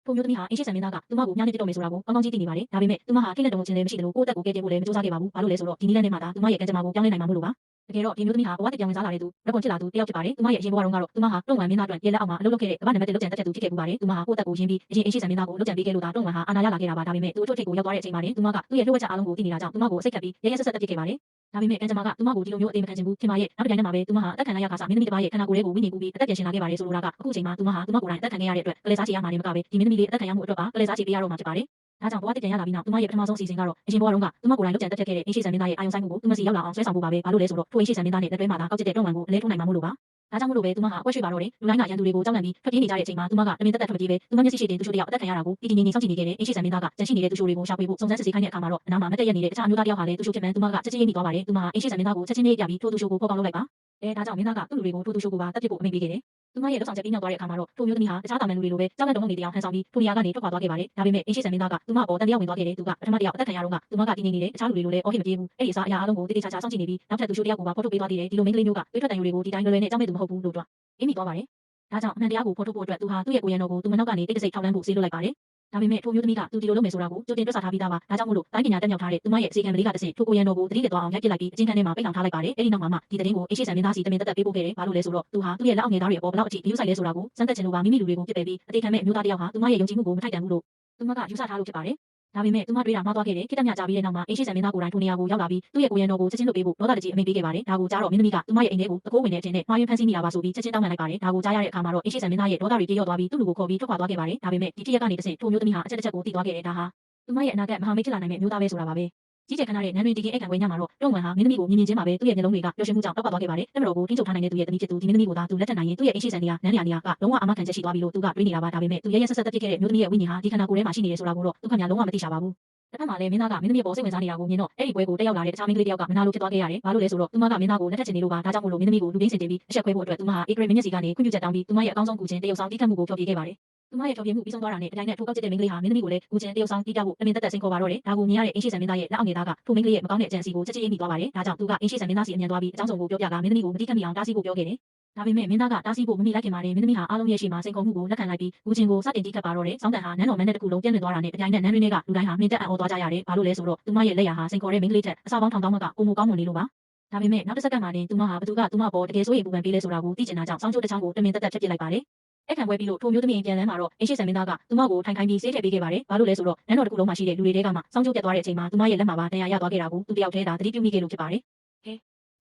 ထိုမျိုးသမီးဟာအိမ်ရှိဆံမင်းသားကသူမကိုညာနေပြစ်တော့မယ်ဆိုတာကိုကောင်းကောင်းကြည့်သိနေပါတယ်။ဒါပေမဲ့သူမဟာခိလက်တုံချင်းလည်းမရှိသလိုကိုယ့်အသက်ကိုကယ်တင်ဖို့လည်းမစူးစမ်းခဲ့ပါဘူး။ဘာလို့လဲဆိုတော့ဒီနည်းလမ်းနဲ့မှသာသူမရဲ့ကံကြမ္မာကိုပြောင်းလဲနိုင်မှာမို့လို့ပါ။တကယ်တော့ဒီမျိုးသမီးဟာဘဝတစ်ပြောင်းဝင်စားလာတဲ့သူရက်ကွန်ချစ်လာသူတယောက်ဖြစ်ပါတယ်။သူမရဲ့အရင်ဘဝတုန်းကတော့သူမဟာတွန့်ဝမ်မင်းသားအတွက်ရဲလက်အောက်မှာအလုပ်လုပ်ခဲ့တဲ့ကမ္ဘာနံပါတ်1လုပ်ကြံတက်တဲ့သူဖြစ်ခဲ့ပူပါတယ်။သူမဟာကိုယ့်အသက်ကိုရင်းပြီးအရင်အိမ်ရှိဆံမင်းသားကိုလုပ်ကြံပေးခဲ့လို့သာတွန့်ဝမ်ဟာအာဏာရလာခဲ့တာပါ။ဒါပေမဲ့သူ့အထွတ်ထိပ်ကိုရောက်သွားတဲ့အချိန်မှာသူမကသူ့ရဲ့လှုပ်ဝက်ချက်အားလုံးကိုသိနေတာကြောင့်သူမကိုစိတ်ခတ်ပြီးရဲရဲဆက်ဆက်တက်ဖြစ်ခဲ့ပါတယ်။ဒါပေမဲ့ကံကြမ္မာကသူမကိုဒီလိုမျိုးအသေးမခံချင်ဘူးခင်မရဲ့နောက်တစ်တိုင်းနဲ့မှာပဲသူမဟာအသက်ခံလိုက်ရခါစားမင်းသမီးတစ်ပါးရဲ့ခန္ဓာကိုယ်လေးကိုဝိညာဉ်ကူပြီးအသက်ပြန်ရှင်လာခဲ့ပါတယ်ဆိုလိုတာကအခုချိန်မှာသူမဟာသူမကိုယ်တိုင်အသက်ခံခဲ့ရတဲ့အတွက်ကလေးစားချေရမှာနေမကပဲဒီမင်းသမီးလေးအသက်ခံရမှုအတွက်ပါကလေးစားချေပေးရတော့မှာဖြစ်ပါတယ်။ဒါကြောင့်ဘဝတစ်ပြန်ရလာပြီးနောက်သူမရဲ့ပထမဆုံးအစီအစဉ်ကတော့အရင်ဘဝတုန်းကသူမကိုယ်တိုင်လုပ်ကြံတက်ခဲ့တဲ့အိမ်ရှိဆံမင်းသားရဲ့အာယုံဆိုင်မှုကိုသူမစီရောက်လာအောင်ဆွဲဆောင်ဖို့ပါပဲ။ဘာလို့လဲဆိုတော့ထိုအိမ်ရှိဆံမင်းသားနဲ့လက်တွဲမှာသာကောက်ကျစ်တဲ့တွန့်ဝမ်ကိုအလဲထုံးနိုင်မှာမို့လို့ပါ။ဒါကြောင့်မို့လို့ပဲသူမဟာအကွက်ရွှေ့ပါတော့တယ်လူတိုင်းကရန်သူတွေကိုကြောက်လန့်ပြီးထွက်ပြေးနေကြတဲ့အချိန်မှာသူမကတမင်တက်တက်ထွက်ပြေးပဲသူမမျက်စိရှိတဲ့သူချိုတယောက်အသက်ခံရတာကိုတည်တည်ငြိမ်ငြိမ်စောင့်ကြည့်နေခဲ့တဲ့အိမ်ရှိဆံမင်းသားကကြံရှိနေတဲ့သူချိုတွေကိုရှာဖွေဖို့စုံစမ်းစစ်ဆေးခိုင်းတဲ့အခါမှာတော့အနားမှာမတက်ရက်နေတဲ့တခြားအမျိုးသားတယောက်ဟာလည်းသူချိုဖြစ်မှန်းသူမကချက်ချင်းရိပ်မိသွားပါတယ်။သူမဟာအိမ်ရှိဆံမင်းသားကိုချက်ချင်းလေးပြပြီးထိုသူချိုကိုဖောက်ပေါက်လုပ်လိုက်ပါ။ဒါကြောင့်မင်းသားကသူ့လူတွေကိုထိုသူချိုကိုပါတက်ပစ်ဖို့အမိန့်ပေးခဲ့တယ်။သူမရဲ့လုပ်ဆောင်ချက်ပြီးနောက်သွားတဲ့အခါမှာတော့ထိုမျိုးသမီးဟာတခြားတာမန်လူတွေလိုပဲကြောက်လန့်တုံ့ပြန်နေတရားဟန်ဆောင်ပြီးထိုနေရာကနေထွက်ခွာသွားခဲ့ပါတယ်။ဒါပေမဲ့အိမ်ရှိဆံမင်းသားကသူမပေါ်တန်တရားဝင်သွားခဲ့တယ်။သူကပထမတယောက်အသက်ခံရတော့ကသူမကတည်နေနေတဲ့တခြားလူတွေလိုလည်းအော်ဟစ်မပြေးဘူး။အဲ့ဒီအစားအရာအလုံးကိုတိတိကျကျစောင့်ကြည့်နေပြီးနောက်ထပ်သူချိုတယောက်ကိုပါဖော်ထုတ်ပေးသွားသေးတယ်။ဒီလိုမိန်းကလေးမျိုးကတွေးထွက်တန်ယူတွေကိုဒီတိုင်းလွယ်လွယ်နဲ့ကြောက်မဲ့သူမဟုတ်ဘူးလို့တွားအေးမိသွားပါတယ်။ဒါကြောင့်အမှန်တရားကိုဖော်ထုတ်ဖို့အတွက်သူဟာသူ့ရဲ့ကိုယ်ရံတော်ကိုသူမနောက်ကနေတိတ်တဆိတ်ထောက်လန်းဖို့ဆေးလွှတ်လိုက်ပါတယ်။ဒါပေမဲ့ထိုမျိုးသမီးကသူဒီလိုလုပ်မယ်ဆိုတာကိုကြိုတင်တွက်ဆထားပြီးသားပါ။ဒါကြောင့်မို့လို့တိုင်းပညာတက်မြောက်ထားတဲ့သူမရဲ့အစီအကံပလေးကတစ်ဆင့်ထိုကိုယ်ရံတော်ကိုတတိလက်သွားအောင်ရိုက်ပစ်လိုက်ပြီးအချင်းခန်းထဲမှာပိတ်လောင်ထားလိုက်ပါတယ်။အဲ့ဒီနောက်မှာမှဒီသတင်းကိုအိမ်ရှိဆံမင်းသားစီတမင်တက်တက်ပေးပို့ခဲ့တယ်။ဘာလို့လဲဆိုတော့သူဟာသူ့ရဲ့လက်အောက်ငယ်သားတွေအပေါ်ဘလောက်အထိဂရုစိုက်လဲဆိုတာကိုစမ်းသပ်ချင်လို့ပါမိမိလူတွေကိုပြစ်ပယ်ပြီးအသေးခံမဲ့အမျိုးသားတယောက်ဟာသူမရဲ့ယုံကြည်မှုကိုမထိုက်တန်ဘူးလို့သူမကယူဆထားလို့ဖြစ်ပါတယ်။ဒါပေမဲ့သူမတွေးတာမှားသွားခဲ့တယ်။ခိတ္တမြကြပြီးတဲ့နောက်မှာအိမ်ရှိဆံမင်းသားကိုယ်တိုင်ထိုနေရာကိုရောက်လာပြီးသူ့ရဲ့ကိုယ်ရံတော်ကိုချက်ချင်းလွတ်ပေးဖို့ဒေါသတကြီးအမိန့်ပေးခဲ့ပါတယ်။ဒါကိုကြားတော့မင်းသမီးကသူမရဲ့အိမ်ထဲကိုတကိုးဝင်တဲ့အထင်နဲ့မှားယွင်းဖန်ဆီးမိတာပါဆိုပြီးချက်ချင်းတောင်းပန်လိုက်ပါတယ်။ဒါကိုကြားရတဲ့အခါမှာတော့အိမ်ရှိဆံမင်းသားရဲ့ဒေါသတွေပြေလျော့သွားပြီးသူ့လူကိုခေါ်ပြီးထွက်ခွာသွားခဲ့ပါတယ်။ဒါပေမဲ့ဒီတစ်ရက်ကနေတစ်ဆင့်ထိုမျိုးသမီးဟာအချက်တစ်ချက်ကိုသိသွားခဲ့တယ်။ဒါဟာသူမရဲ့အနာဂတ်မဟာမိတ်ဖြစ်လာနိုင်မယ့်မျိုးသားပဲဆိုတာပါပဲ။ကြီးကျယ်ခမ်းနားတဲ့နန်းတွင်တည်ခင်းအိတ်ခံခွဲညမှာတော့တွန့်ဝမ်ဟာမင်းသမီးကိုမြင်မြင်ချင်းမှာပဲသူ့ရဲ့မျက်လုံးတွေကပျော်ရွှင်မှုကြောင့်တောက်ပသွားခဲ့ပါတယ်။တက်မတော်ကိုထိန်းချုပ်ထားနိုင်တဲ့သူရဲ့သမီးဖြစ်သူဒီမင်းသမီးကိုသာသူလက်ထပ်နိုင်ရင်သူ့ရဲ့အိမ်ရှိဆံနေရနန်းနေရာကလုံးဝအာမခံချက်ရှိသွားပြီလို့သူကတွေးနေတာပါ။ဒါပေမဲ့သူရဲရဲဆက်ဆက်တက်ဖြစ်ခဲ့တဲ့မျိုးသမီးရဲ့ဝိညာဉ်ဟာဒီခန္ဓာကိုယ်ထဲမှာရှိနေတယ်ဆိုတာကိုတော့သူကများလုံးဝမသိချပါဘူး။တစ်ဖက်မှာလည်းမင်းသားကမင်းသမီးပေါ်စိတ်ဝင်စားနေတာကိုမြင်တော့အဲ့ဒီပွဲကိုတက်ရောက်လာတဲ့တခြားမိန်းကလေးတယောက်ကမနာလိုဖြစ်သွားခဲ့ရတယ်။ဘာလို့လဲဆိုတော့သူမကမင်းသားကိုလက်ထပ်ချင်နေလို့ပါ။ဒါကြောင့်မို့လို့မင်းသမီးကိုလူရင်းစင်တင်ပြီးအဆက်ခွဲဖို့အတွက်သူမဟာအေဂရိမင်းမျက်စီကနေခွင့်ပြုချက်တောင်းပြီးသူမရဲ့အကောင်းဆုံးကူချင်းတရုပ်ဆောင်တီးခတ်မှုကိုဖျော်ဖြေခဲ့ပါတယ်။သူမရဲ့ဖျော်ဖြေမှုပြီးဆုံးသွားတာနဲ့တိုင်းနဲ့ထိုးကောက်ကျစ်တဲ့မိန်းကလေးဟာမင်းသမီးကိုလည်းကူချင်းတရုပ်ဆောင်တီးကြဖို့တမင်တက်တက်စိန်ခေါ်ပါတော့တယ်။ဒါကိုမြင်ရတဲ့အိမ်ရှိဆံမင်းသားရဲ့လက်အောက်ငယ်သားကထိုမိန်းကလေးရဲ့မကောင်းတဲ့အကြံစီကိုချက်ချင်းရိပ်မိသွားပါတယ်။ဒါကြောင့်သူကအိမ်ရှိဆံမင်းသားစီအမြန်သွားပြီးအကြောင်းစုံကိုပြောပြကမင်းသမီးကိုမတိခတ်မိအောင်တားဆီးဖို့ပြောခဲ့တယ်။ဒါပေမဲ့မင်းသားကတားဆီးဖို့မမိလိုက်ခင်မှာမင်းသမီးဟာအားလုံးရဲ့ရှိမှာစိန်ခေါ်မှုကိုလက်ခံလိုက်ပြီးကူချင်းကိုစတင်တီးခတ်ပါတော့တယ်။စောင်းတန်ဟာနန်းတော်မန်းတဲ့တစ်ခုလုံးပြန့်လွင့်သွားတာနဲ့အကြိုင်နဲ့နန်းတွင်းတွေကလူတိုင်းဟာမြင့်တက်အံ့ဩသွားကြရတယ်။ဘာလို့လဲဆိုတော့သူမရဲ့လက်ရာဟာစိန်ခေါ်တဲ့မိန်းကလေးထက်အစာပေါင်းထောင်တောင်းမှကကိုမိုကောင်းမွန်နေလို့ပါ။ဒါပေမဲ့နောက်တစ်စက္ကန့်မှာတင်သူမဟာဘသူကသူမပေါ်တကယ်ဆိုရင်ပူပန်ပေးလဲဆိုတာကိုသိချင်တာကြောင့်စောင်းချိုးတစ်ချောင်းကိုတမင်တက်တက်ဖျက်ပစ်လိုက်ပါတယ်။အခန့်ပွဲပြီးလို့ထိုမျိုးသမီးပြန်လန်းမှာတော့အိမ်ရှိဆံမင်းသားကသူမကိုထိုင်ခိုင်းပြီးဆေးထည့်ပေးခဲ့ပါတယ်။ဘာလို့လဲဆိုတော့နန်းတော်တစ်ခုလုံးမှာရှိတဲ့လူတွေတဲကမှစောင်းချိုးပြတ်သွားတဲ့အချိန်မှာသူမရဲ့လက်မှာပါတရားရသွားခဲ့တာကိုသူတယောက်တည်းသာသတိပြုမိခဲ့လို့ဖြစ်ပါတယ်။ဟဲ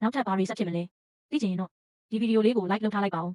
နောက်ထပ်ဘာတွေဆက်ဖြစ်မလဲသိချင်ရင်တော့ဒီဗီဒီယိုလေးကို like လုပ်ထားလိုက်ပါဦး